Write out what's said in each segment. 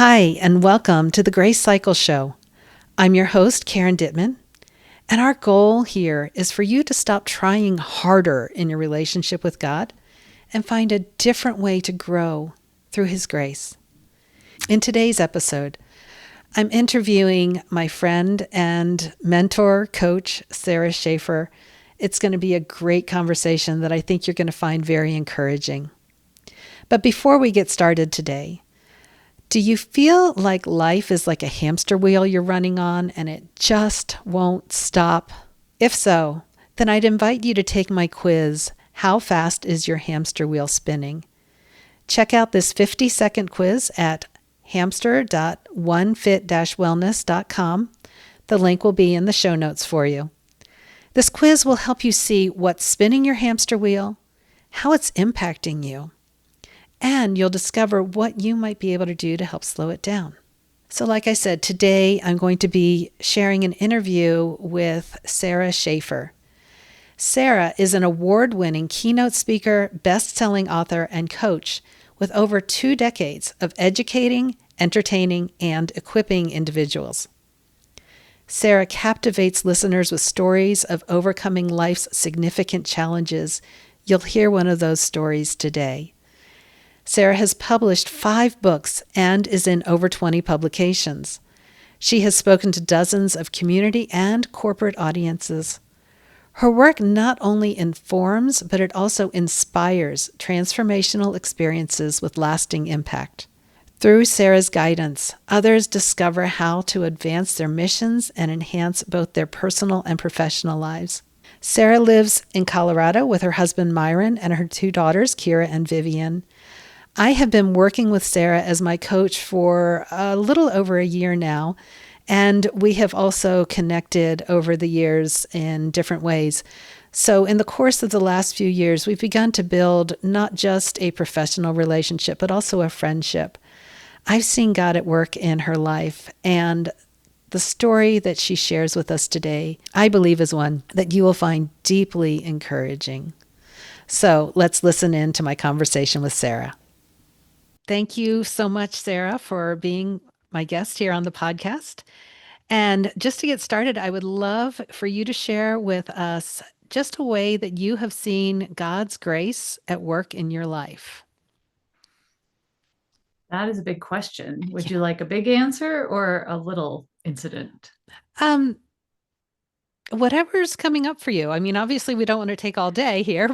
Hi, and welcome to the Grace Cycle Show. I'm your host, Karen Dittman, and our goal here is for you to stop trying harder in your relationship with God and find a different way to grow through His grace. In today's episode, I'm interviewing my friend and mentor, coach, Sara Schaefer. It's going to be a great conversation that I think you're going to find very encouraging. But before we get started today, do you feel like life is like a hamster wheel you're running on and it just won't stop? If so, then I'd invite you to take my quiz, How Fast is Your Hamster Wheel Spinning? Check out this 50-second quiz at hamster.onefit-wellness.com. The link will be in the show notes for you. This quiz will help you see what's spinning your hamster wheel, how it's impacting you, and you'll discover what you might be able to do to help slow it down. So like I said, today I'm going to be sharing an interview with Sara Schaefer. Sara is an award-winning keynote speaker, best-selling author, and coach with over 2 decades of educating, entertaining, and equipping individuals. Sara captivates listeners with stories of overcoming life's significant challenges. You'll hear one of those stories today. Sara has published 5 books and is in over 20 publications. She has spoken to dozens of community and corporate audiences. Her work not only informs, but it also inspires transformational experiences with lasting impact. Through Sara's guidance, others discover how to advance their missions and enhance both their personal and professional lives. Sara lives in Colorado with her husband Myron and her 2 daughters, Kira and Vivian. I have been working with Sara as my coach for a little over a year now, and we have also connected over the years in different ways. So in the course of the last few years, we've begun to build not just a professional relationship, but also a friendship. I've seen God at work in her life, and the story that she shares with us today, I believe, is one that you will find deeply encouraging. So let's listen in to my conversation with Sara. Thank you so much, Sara, for being my guest here on the podcast. And just to get started, I would love for you to share with us just a way that you have seen God's grace at work in your life. That is a big question. Would Yeah. you like a big answer or a little incident? Um, Whatever's coming up for you. I mean, obviously, we don't want to take all day here.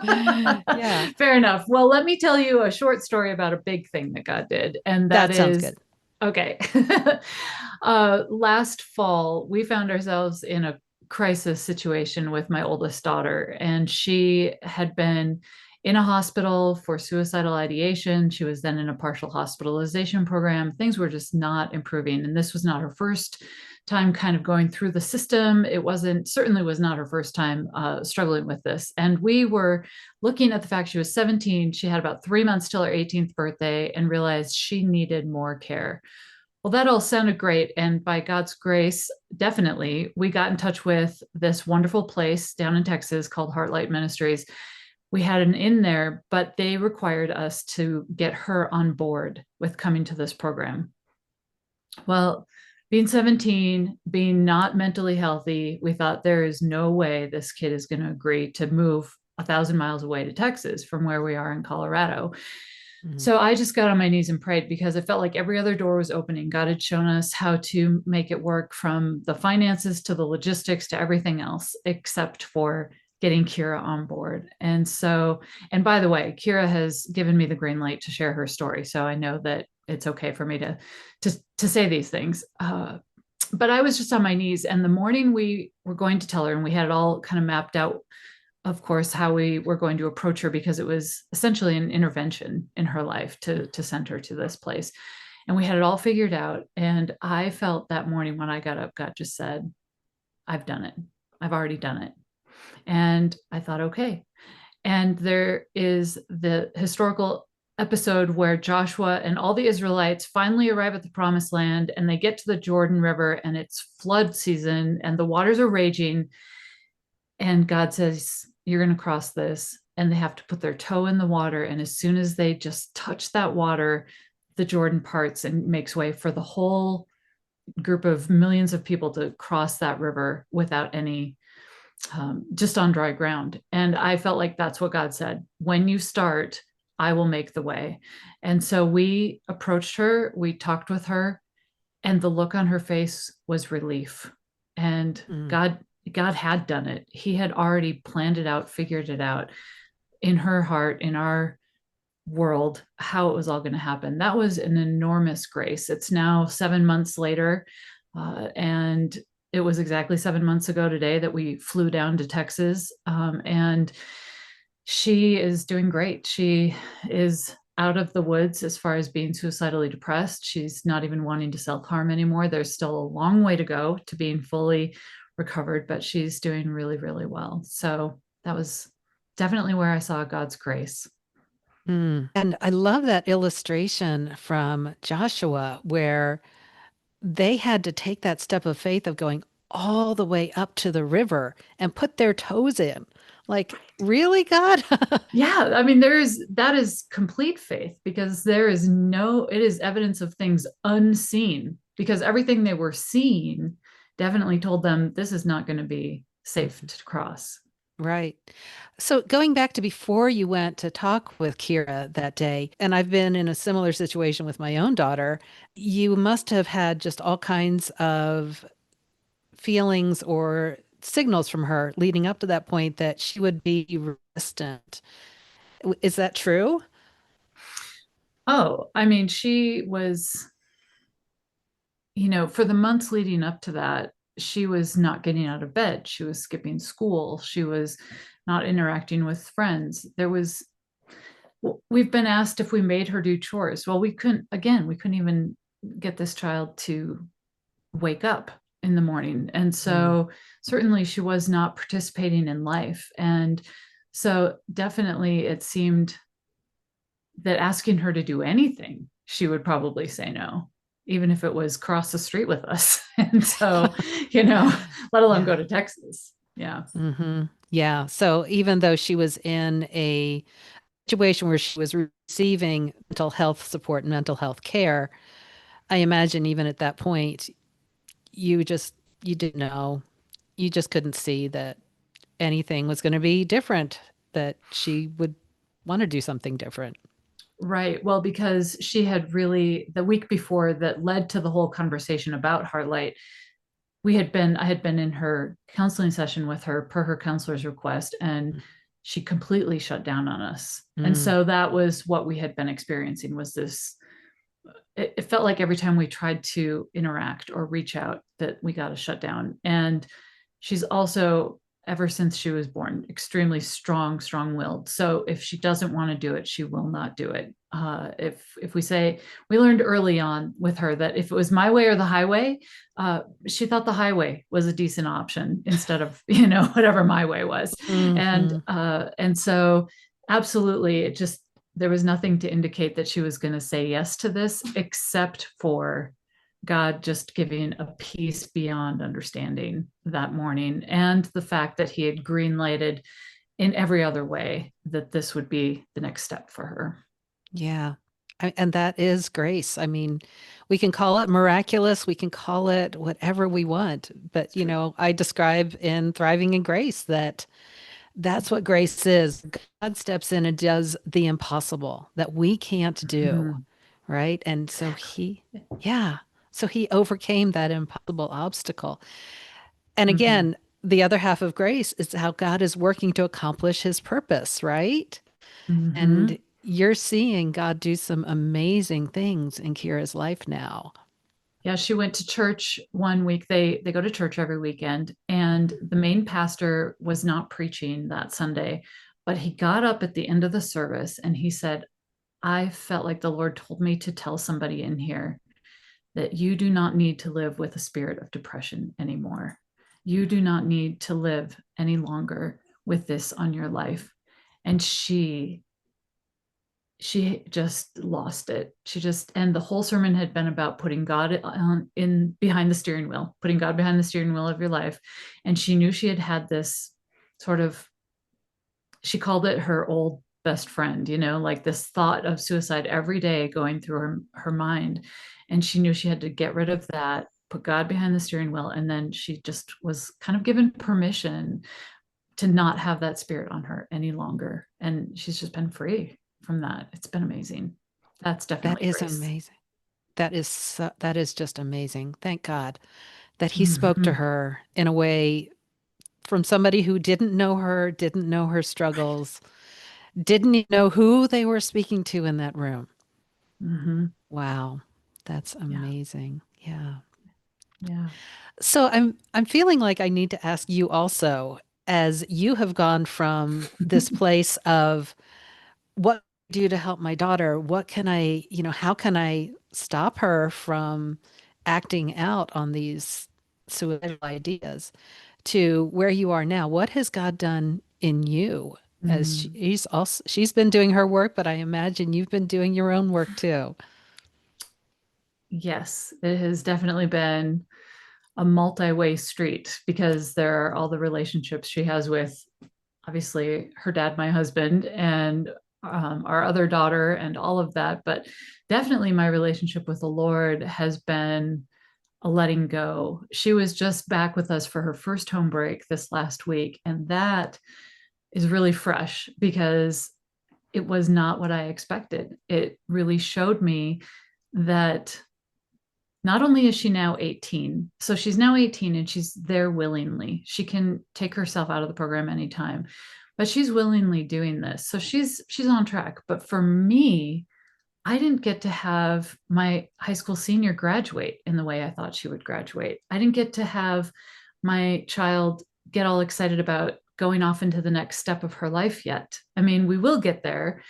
Yeah, Fair enough. Well, let me tell you a short story about a big thing that God did. And that that sounds is good. okay. Last fall, we found ourselves in a crisis situation with my oldest daughter, and she had been in a hospital for suicidal ideation. She was then in a partial hospitalization program. Things were just not improving. And this was not her first time kind of going through the system. It certainly was not her first time struggling with this. And we were looking at the fact she was 17. She had about 3 months till her 18th birthday and realized she needed more care. Well, that all sounded great. And by God's grace, definitely, we got in touch with this wonderful place down in Texas called Heartlight Ministries. We had an in there, but they required us to get her on board with coming to this program. Well, being 17, being not mentally healthy, we thought there is no way this kid is going to agree to move 1,000 miles away to Texas from where we are in Colorado. Mhm. So I just got on my knees and prayed because it felt like every other door was opening. God had shown us how to make it work, from the finances to the logistics to everything else, except for getting Kira on board. And by the way, Kira has given me the green light to share her story. So I know that it's okay for me to say these things. But I was just on my knees. And the morning we were going to tell her, and we had it all kind of mapped out, of course, how we were going to approach her, because it was essentially an intervention in her life to send her to this place. And we had it all figured out. And I felt that morning when I got up, God just said, I've done it. I've already done it. And I thought, okay. And there is the historical episode where Joshua and all the Israelites finally arrive at the promised land, and they get to the Jordan River, and it's flood season and the waters are raging. And God says, you're going to cross this. And they have to put their toe in the water. And as soon as they just touch that water, the Jordan parts and makes way for the whole group of millions of people to cross that river without any, just on dry ground. And I felt like that's what God said. When you start, I will make the way. And so we approached her, we talked with her, and the look on her face was relief. And Mm. God had done it. He had already planned it out, figured it out in her heart, in our world, how it was all going to happen. That was an enormous grace. It's now 7 months later, and it was exactly 7 months ago today that we flew down to Texas, and she is doing great. She is out of the woods as far as being suicidally depressed. She's not even wanting to self-harm anymore. There's still a long way to go to being fully recovered, but she's doing really, really well. So that was definitely where I saw God's grace. Mm. And I love that illustration from Joshua where they had to take that step of faith of going all the way up to the river and put their toes in. Like, really, God? Yeah, I mean, that is complete faith, because it is evidence of things unseen, because everything they were seeing definitely told them this is not going to be safe to cross. Right. So going back to before you went to talk with Kira that day, and I've been in a similar situation with my own daughter, you must have had just all kinds of feelings or signals from her leading up to that point that she would be resistant. Is that true? Oh, I mean, she was, for the months leading up to that, she was not getting out of bed. She was skipping school. She was not interacting with friends. We've been asked if we made her do chores. Well, we couldn't even get this child to wake up in the morning. And Mm. so certainly she was not participating in life. And so definitely it seemed that asking her to do anything, she would probably say no, even if it was cross the street with us. And so, you know, let alone Yeah. go to Texas. Yeah. Hmm. Yeah. So even though she was in a situation where she was receiving mental health support and mental health care, I imagine even at that point, you didn't know. You just couldn't see that anything was going to be different, that she would want to do something different. Right. Well, because she had really, the week before that led to the whole conversation about Heartlight, I had been in her counseling session with her per her counselor's request, and she completely shut down on us. And Mm. so that was what we had been experiencing, was this, it felt like every time we tried to interact or reach out that we got a shutdown. And she's also, ever since she was born, extremely strong-willed. So if she doesn't want to do it, she will not do it. If we say, we learned early on with her that if it was my way or the highway, she thought the highway was a decent option instead of whatever my way was. And Hmm. and so absolutely, it just, there was nothing to indicate that she was going to say yes to this, except for God just giving a peace beyond understanding that morning, and the fact that he had green lighted in every other way that this would be the next step for her. Yeah. And that is grace. I mean, we can call it miraculous, we can call it whatever we want, but I describe in Thriving in Grace that that's what grace is. God steps in and does the impossible that we can't do, Mhm. right? And so yeah, so he overcame that impossible obstacle. And Mhm. again, the other half of grace is how God is working to accomplish his purpose, right? And Mhm. you're seeing God do some amazing things in Kira's life now. Yeah, she went to church one week. They go to church every weekend, and the main pastor was not preaching that Sunday, but he got up at the end of the service and he said, I felt like the Lord told me to tell somebody in here that you do not need to live with a spirit of depression anymore. You do not need to live any longer with this on your life. And she just lost it. And the whole sermon had been about putting God in behind the steering wheel, putting God behind the steering wheel of your life. And she knew she had had this sort of, she called it her old best friend, like this thought of suicide every day going through her mind. And she knew she had to get rid of that, put God behind the steering wheel. And then she just was kind of given permission to not have that spirit on her any longer. And she's just been free from that. It's been amazing. That's That definitely is grace. amazing. That is just amazing. Thank God that he spoke to Mhm. her in a way from somebody who didn't know her, didn't know her struggles, didn't even know who they were speaking to in that room. Mhm. Wow. That's Yeah. amazing. Yeah. Yeah. So I'm feeling like I need to ask you also, as you have gone from this place of what do I do to help my daughter? What can I, how can I stop her from acting out on these suicidal ideas to where you are now? What has God done in you? As Mm. she's been doing her work, but I imagine you've been doing your own work too. Yes, it has definitely been a multi-way street because there are all the relationships she has with obviously her dad, my husband, and our other daughter, and all of that. But definitely my relationship with the Lord has been a letting go. She was just back with us for her first home break this last week, and that is really fresh because it was not what I expected. It really showed me that not only is she now 18, so she's now 18 and she's there willingly. She can take herself out of the program anytime, but she's willingly doing this. So she's on track. But for me, I didn't get to have my high school senior graduate in the way I thought she would graduate. I didn't get to have my child get all excited about going off into the next step of her life yet. I mean, we will get there.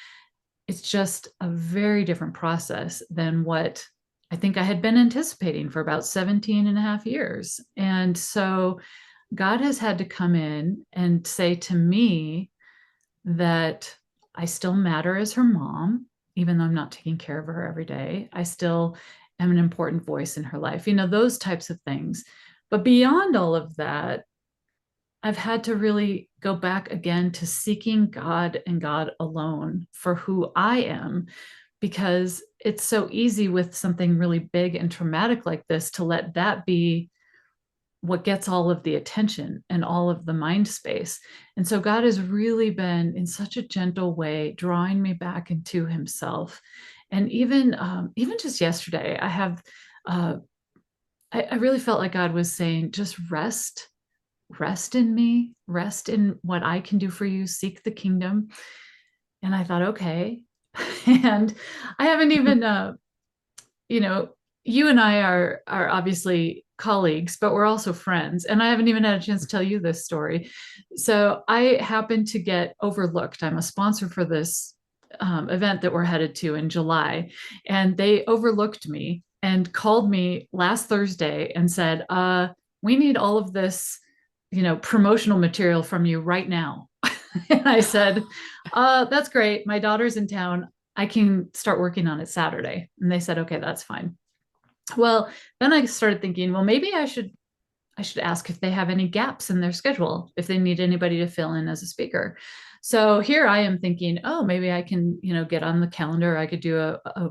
It's just a very different process than what I think I had been anticipating for about 17 and a half years. And so God has had to come in and say to me that I still matter as her mom, even though I'm not taking care of her every day. I still am an important voice in her life, those types of things. But beyond all of that, I've had to really go back again to seeking God and God alone for who I am, because it's so easy with something really big and traumatic like this to let that be what gets all of the attention and all of the mind space. And so God has really been in such a gentle way drawing me back into himself. And even just yesterday, uh, I really felt like God was saying, just rest in me, rest in what I can do for you, seek the kingdom. And I thought, okay. And I haven't even, you know, you and I are obviously colleagues, but we're also friends. And I haven't even had a chance to tell you this story. So I happened to get overlooked. I'm a sponsor for this event that we're headed to in July, and they overlooked me and called me last Thursday and said, "We need all of this, promotional material from you right now." And I said, "That's great. My daughter's in town. I can start working on it Saturday." And they said, "Okay, that's fine." Well, then I started thinking, well, maybe I should ask if they have any gaps in their schedule, if they need anybody to fill in as a speaker. So here I am thinking, oh, maybe I can, get on the calendar. I could do a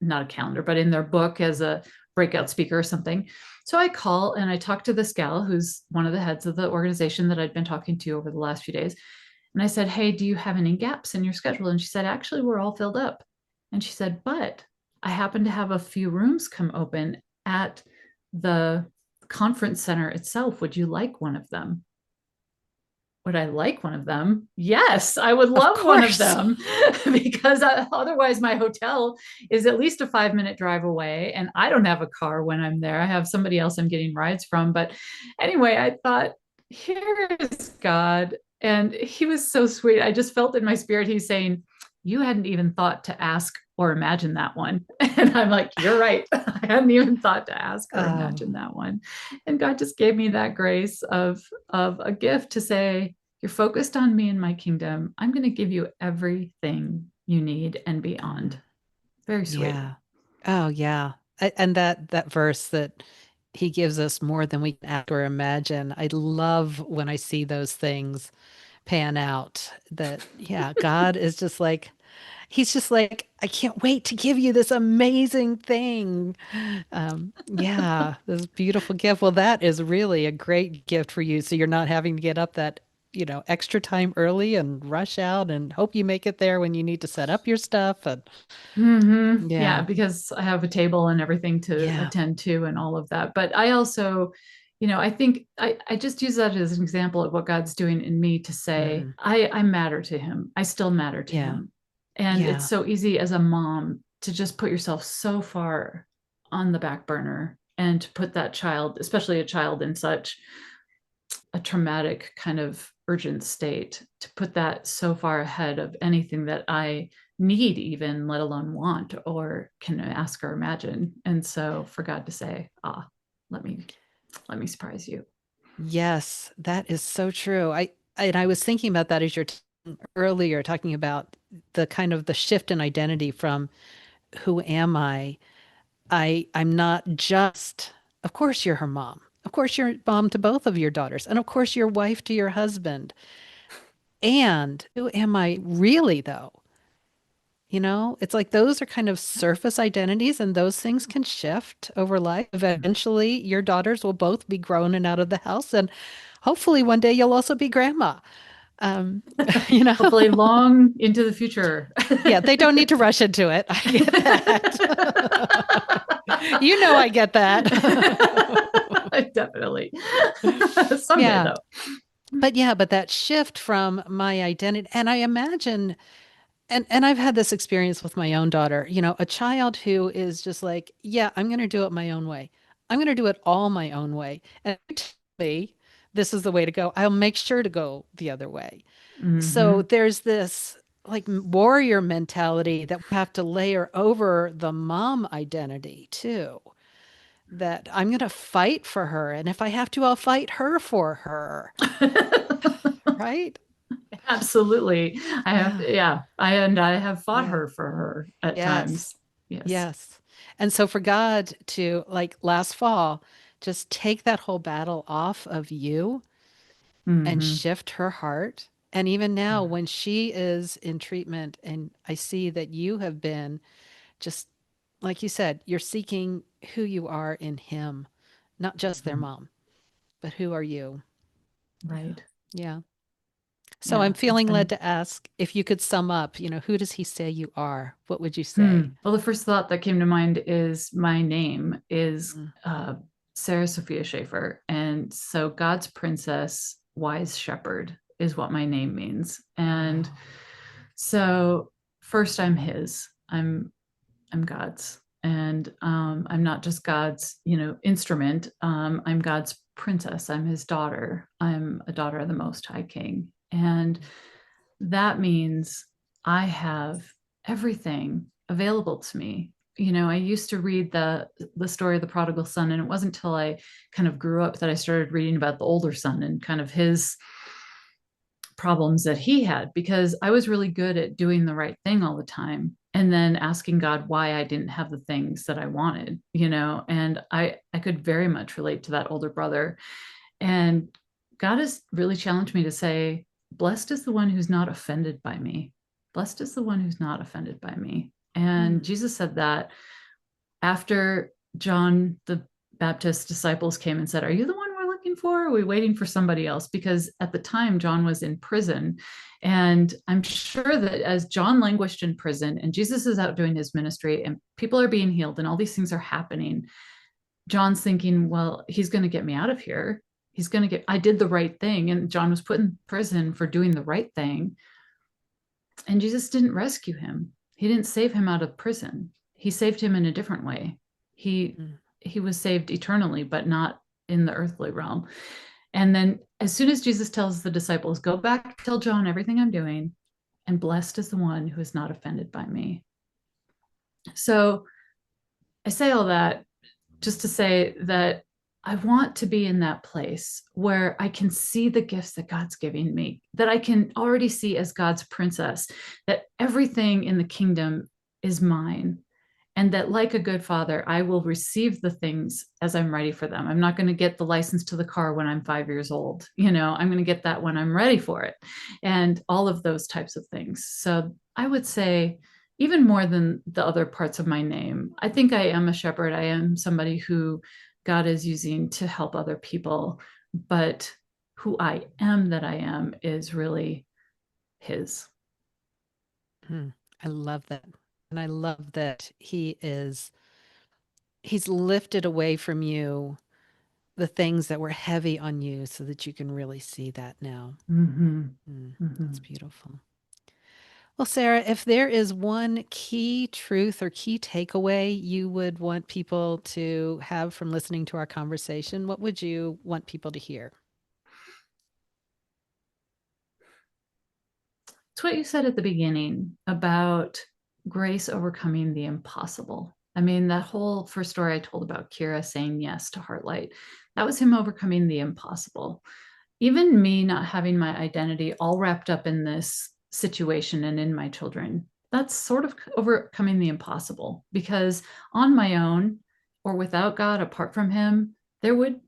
not a calendar, but in their book as a breakout speaker or something. So I call and I talk to this gal who's one of the heads of the organization that I'd been talking to over the last few days. And I said, "Hey, do you have any gaps in your schedule?" And she said, "Actually, we're all filled up." And she said, "But I happen to have a few rooms come open at the conference center itself. Would you like one of them?" Would I like one of them? Yes, I would Of love one of course. them because otherwise my hotel is at least a 5-minute drive away and I don't have a car when I'm there. I have somebody else I'm getting rides from. But anyway, I thought, here is God. And he was so sweet. I just felt in my spirit, he's saying, "You hadn't even thought to ask or imagine that one." And I'm like, "You're right. I hadn't even thought to ask or Oh, imagine that one." And God just gave me that grace of a gift to say, "You're focused on me and my kingdom. I'm going to give you everything you need and beyond." Very sweet. yeah. Oh, yeah. And that verse that he gives us more than we can ask or imagine. I love when I see those things pan out. That, yeah, God is just like, he's just like, I can't wait to give you this amazing thing. Yeah, this beautiful gift. Well, that is really a great gift for you. So you're not having to get up that, extra time early and rush out and hope you make it there when you need to set up your stuff. And Yeah, yeah, because I have a table and everything to yeah, attend to and all of that. But I also, I think I just use that as an example of what God's doing in me to say, hmm, I matter to him. I still matter to yeah, him. And it's yeah, so easy as a mom to just put yourself so far on the back burner and to put that child, especially a child in such a traumatic kind of urgent state, to put that so far ahead of anything that I need, even let alone want or can ask or imagine. And so for God to say, let me surprise you. yes, that is so true. And I was thinking about that as you're earlier talking about the kind of the shift in identity from who am I? I'm not just, of course you're her mom. Of course you're mom to both of your daughters. And of course you're wife to your husband. And who am I really though? It's like those are kind of surface identities and those things can shift over life. Eventually your daughters will both be grown and out of the house. And hopefully one day you'll also be grandma. Um, you know, Hopefully long into the future. yeah, they don't need to rush into it. I get that. I get that. Definitely. Someday Yeah. though. But that shift from my identity, and I imagine, and I've had this experience with my own daughter, a child who is just like, yeah, I'm going to do it my own way. I'm going to do it all my own way. And if you tell me this is the way to go, I'll make sure to go the other way. So Mm-hmm. there's this like warrior mentality that we have to layer over the mom identity too. That I'm going to fight for her. And if I have to, I'll fight her for her. Right? Absolutely. I have, Yeah. yeah. I have fought Yeah. her for her at Yes. times. Yes. Yes. And so for God to, like last fall, just take that whole battle off of you and Mm-hmm. shift her heart. And even now, when she is in treatment, and I see that you have been just, like you said, you're seeking who you are in Him, not just their Mm-hmm. mom, but who are you? Yeah. Right. Yeah. So I'm Yeah. It's feeling led been, to ask if you could sum up, who does He say you are? What would you say? well, the first thought that came to mind is my name is Mm. Sarah Sophia Schaefer. And so God's princess, wise shepherd is what my name means. And Oh. so first I'm his, I'm God's. And I'm not just God's, instrument. I'm God's princess. I'm his daughter. I'm a daughter of the Most High King. And that means I have everything available to me. I used to read the story of the prodigal son, and it wasn't until I kind of grew up that I started reading about the older son and kind of his problems that he had, because I was really good at doing the right thing all the time and then asking God why I didn't have the things that I wanted, and I could very much relate to that older brother. And God has really challenged me to say, blessed is the one who's not offended by me. Blessed is the one who's not offended by me. And Mm. Jesus said that after John the Baptist's disciples came and said, are you the one we're looking for? Or are we waiting for somebody else? Because at the time, John was in prison. And I'm sure that as John languished in prison and Jesus is out doing his ministry and people are being healed and all these things are happening, John's thinking, well, he's going to get me out of here. I did the right thing. And John was put in prison for doing the right thing. And Jesus didn't rescue him. He didn't save him out of prison. He saved him in a different way. He Mm. he was saved eternally, but not in the earthly realm. And then as soon as Jesus tells the disciples, go back, tell John everything I'm doing, and blessed is the one who is not offended by me. So I say all that just to say that I want to be in that place where I can see the gifts that God's giving me, that I can already see as God's princess, that everything in the kingdom is mine. And that, like a good father, I will receive the things as I'm ready for them. I'm not going to get the license to the car when I'm 5 years old. I'm going to get that when I'm ready for it, and all of those types of things. So I would say, even more than the other parts of my name, I think I am a shepherd. I am somebody who God is using to help other people, but who I am, that I am, is really His. Mm, I love that. And I love that he's lifted away from you the things that were heavy on you so that you can really see that now. Mm-hmm. That's Mm-hmm. beautiful. Well, Sarah, if there is one key truth or key takeaway you would want people to have from listening to our conversation, what would you want people to hear? It's what you said at the beginning about grace overcoming the impossible. I mean, that whole first story I told about Kira saying yes to Heartlight, that was him overcoming the impossible. Even me not having my identity all wrapped up in this situation and in my children, that's sort of overcoming the impossible, because on my own, or without God, apart from Him,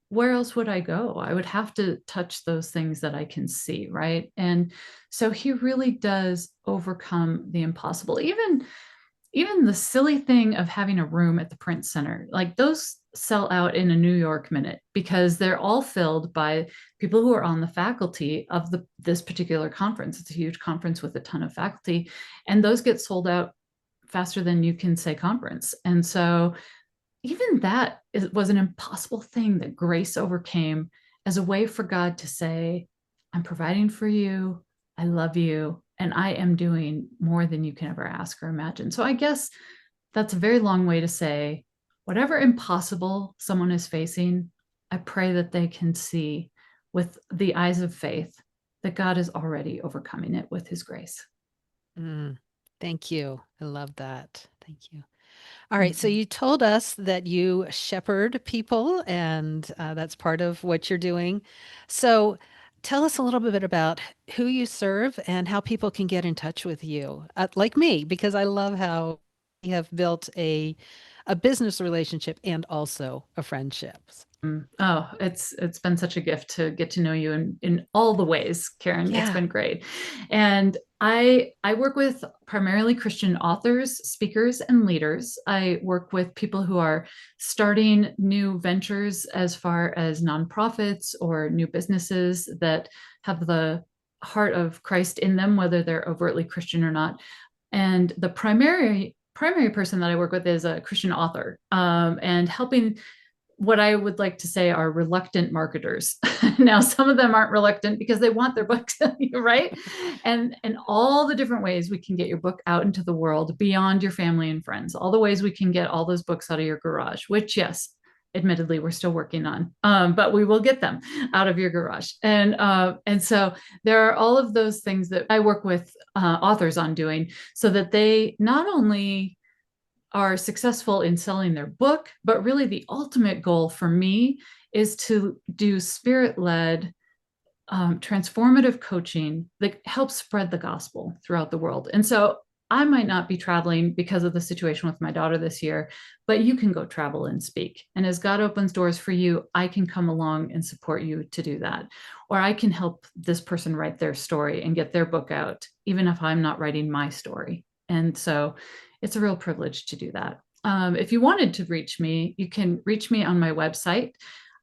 where else would I go? I would have to touch those things that I can see, right? And so He really does overcome the impossible. Even the silly thing of having a room at the print center, like those sell out in a New York minute, because they're all filled by people who are on the faculty of this particular conference. It's a huge conference with a ton of faculty, and those get sold out faster than you can say conference. And so even was an impossible thing that grace overcame, as a way for God to say, I'm providing for you, I love you, and I am doing more than you can ever ask or imagine. So I guess that's a very long way to say, whatever impossible someone is facing, I pray that they can see with the eyes of faith that God is already overcoming it with His grace. Mm, thank you. I love that. Thank you. All right. So Mm-hmm. you told us that you shepherd people, and that's part of what you're doing. So tell us a little bit about who you serve and how people can get in touch with you, like me, because I love how you have built a business relationship and also a friendship. Oh, it's been such a gift to get to know you in all the ways, Karen. It's Yeah. been great. And I work with primarily Christian authors, speakers, and leaders. I work with people who are starting new ventures, as far as nonprofits or new businesses that have the heart of Christ in them, whether they're overtly Christian or not. And the primary person that I work with is a Christian author, and helping what I would like to say are reluctant marketers. Now, some of them aren't reluctant because they want their books, right? And all the different ways we can get your book out into the world beyond your family and friends, all the ways we can get all those books out of your garage, which, yes, admittedly, we're still working on, but we will get them out of your garage. And so there are all of those things that I work with authors on doing, so that they not only are successful in selling their book, but really the ultimate goal for me is to do spirit-led, transformative coaching that helps spread the gospel throughout the world. And so I might not be traveling because of the situation with my daughter this year, but you can go travel and speak. And as God opens doors for you, I can come along and support you to do that. Or I can help this person write their story and get their book out, even if I'm not writing my story. And so it's a real privilege to do that. If you wanted to reach me, you can reach me on my website.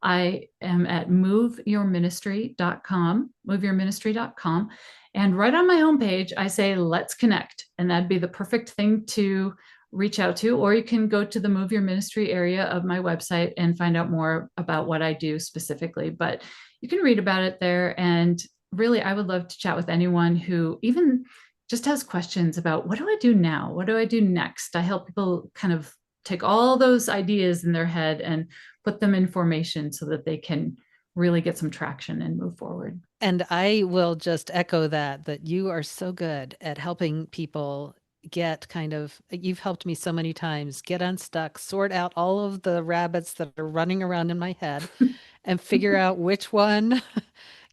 I am at moveyourministry.com. And right on my homepage, I say, let's connect. And that'd be the perfect thing to reach out to. Or you can go to the Move Your Ministry area of my website and find out more about what I do specifically. But you can read about it there. And really, I would love to chat with anyone who even just has questions about, what do I do now? What do I do next? I help people kind of take all those ideas in their head and put them in formation so that they can really get some traction and move forward. And I will just echo that you are so good at helping people get you've helped me so many times get unstuck, sort out all of the rabbits that are running around in my head, and figure out which one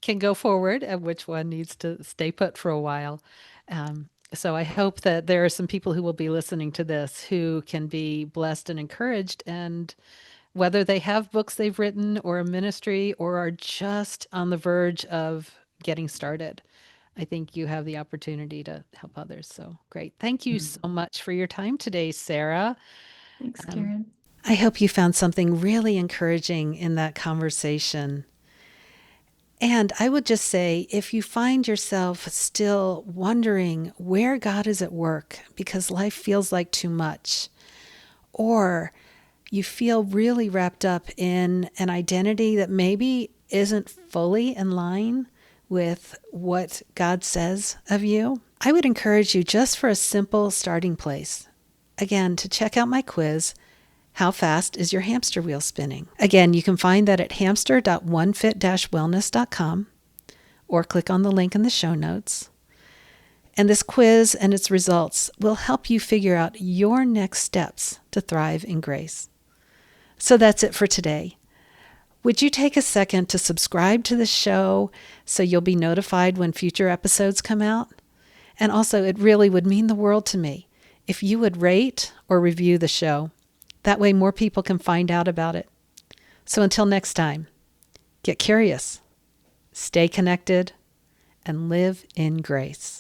can go forward and which one needs to stay put for a while. Um, So I hope that there are some people who will be listening to this who can be blessed and encouraged, and whether they have books they've written or a ministry or are just on the verge of getting started, I think you have the opportunity to help others. So great. Thank you so much for your time today, Sarah. Thanks, Um, Karen. I hope you found something really encouraging in that conversation. And I would just say, if you find yourself still wondering where God is at work because life feels like too much, or you feel really wrapped up in an identity that maybe isn't fully in line with what God says of you, I would encourage you, just for a simple starting place, again, to check out my quiz, How Fast is Your Hamster Wheel Spinning? Again, you can find that at hamster.onefit-wellness.com or click on the link in the show notes. And this quiz and its results will help you figure out your next steps to thrive in grace. So that's it for today. Would you take a second to subscribe to the show so you'll be notified when future episodes come out? And also, it really would mean the world to me if you would rate or review the show. That way more people can find out about it. So until next time, get curious, stay connected, and live in grace.